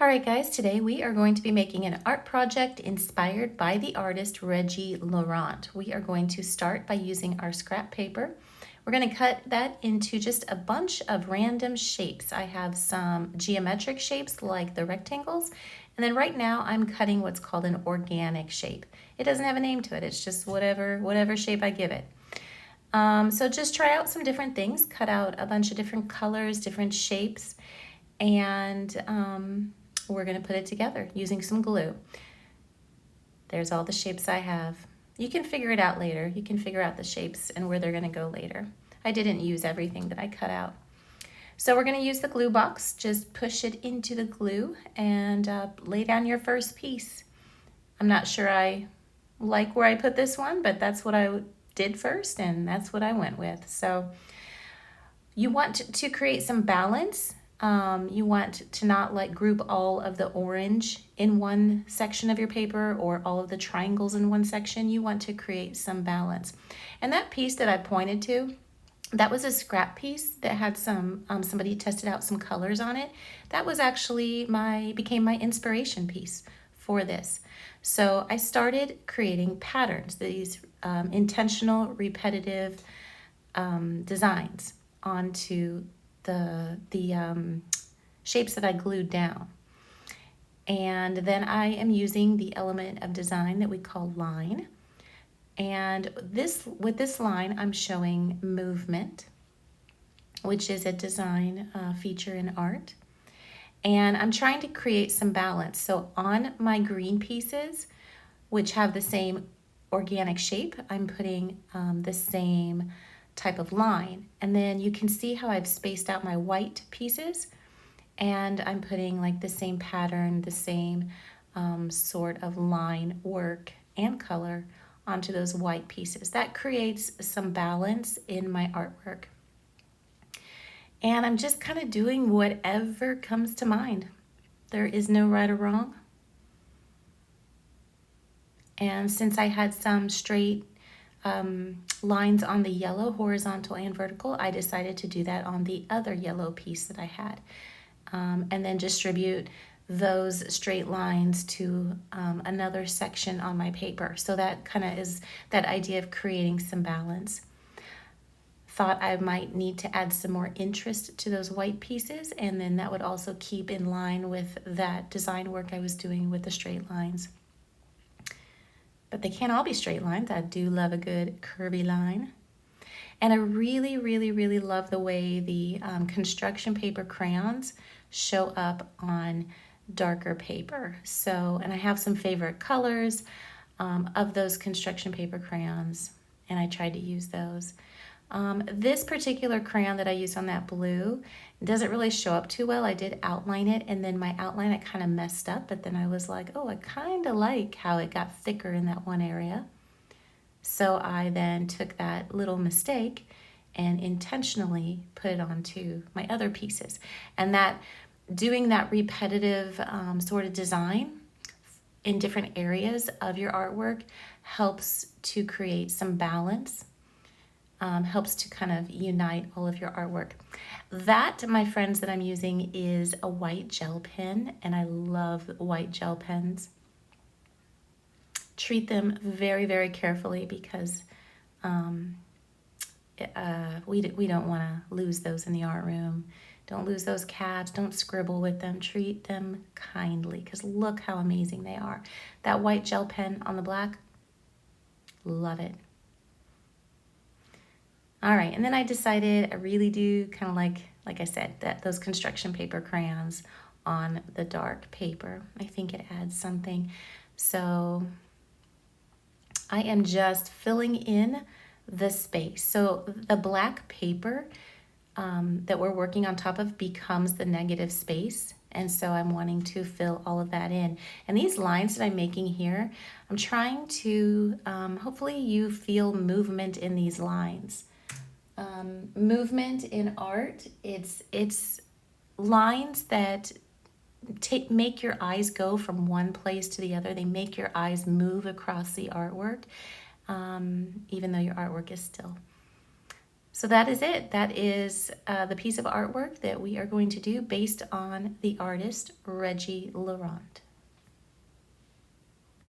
All right, guys, today we are going to be making an art project inspired by the artist Reggie Laurent. We are going to start by using our scrap paper. We're going to cut that into just a bunch of random shapes. I have some geometric shapes like the rectangles, and then right now I'm cutting what's called an organic shape. It doesn't have a name to it, it's just whatever shape I give it. So just try out some different things, cut out a bunch of different colors, different shapes, and we're going to put it together using some glue. There's all the shapes I have. You can figure it out later. You can figure out the shapes and where they're going to go later. I didn't use everything that I cut out. So we're going to use the glue box. Just push it into the glue and lay down your first piece. I'm not sure I like where I put this one, but that's what I did first and that's what I went with. So you want to create some balance. You want to not like group all of the orange in one section of your paper or all of the triangles in one section. You want to create some balance. And that piece that I pointed to, that was a scrap piece that had some, somebody tested out some colors on it. That was actually became my inspiration piece for this. So I started creating patterns, these intentional, repetitive designs onto the shapes that I glued down. And then I am using the element of design that we call line. And with this line, I'm showing movement, which is a design feature in art. And I'm trying to create some balance. So on my green pieces, which have the same organic shape, I'm putting the same type of line. And then you can see how I've spaced out my white pieces, and I'm putting like the same pattern, the same sort of line work and color onto those white pieces. That creates some balance in my artwork. And I'm just kind of doing whatever comes to mind. There is no right or wrong. And since I had some straight lines on the yellow, horizontal and vertical, I decided to do that on the other yellow piece that I had. And then distribute those straight lines to another section on my paper. So that kind of is that idea of creating some balance. Thought I might need to add some more interest to those white pieces, and then that would also keep in line with that design work I was doing with the straight lines. But they can't all be straight lines. I do love a good curvy line. And I really, really, really love the way the construction paper crayons show up on darker paper. So, and I have some favorite colors of those construction paper crayons, and I tried to use those. This particular crayon that I used on that blue doesn't really show up too well. I did outline it, and then my outline, I kind of messed up, but then I was like, oh, I kind of like how it got thicker in that one area. So I then took that little mistake and intentionally put it onto my other pieces. And that doing that repetitive sort of design in different areas of your artwork helps to create some balance. Helps to kind of unite all of your artwork. That, my friends, that I'm using is a white gel pen, and I love white gel pens. Treat them very, very carefully because we don't want to lose those in the art room. Don't lose those caps. Don't scribble with them. Treat them kindly because look how amazing they are. That white gel pen on the black, love it. All right, and then I decided I really do kind of like I said, that those construction paper crayons on the dark paper. I think it adds something. So I am just filling in the space. So the black paper that we're working on top of becomes the negative space. And so I'm wanting to fill all of that in. And these lines that I'm making here, I'm trying to, hopefully you feel movement in these lines. Movement in art, it's lines that make your eyes go from one place to the other. They make your eyes move across the artwork, even though your artwork is still. So that is it. That is the piece of artwork that we are going to do based on the artist Reggie Laurent.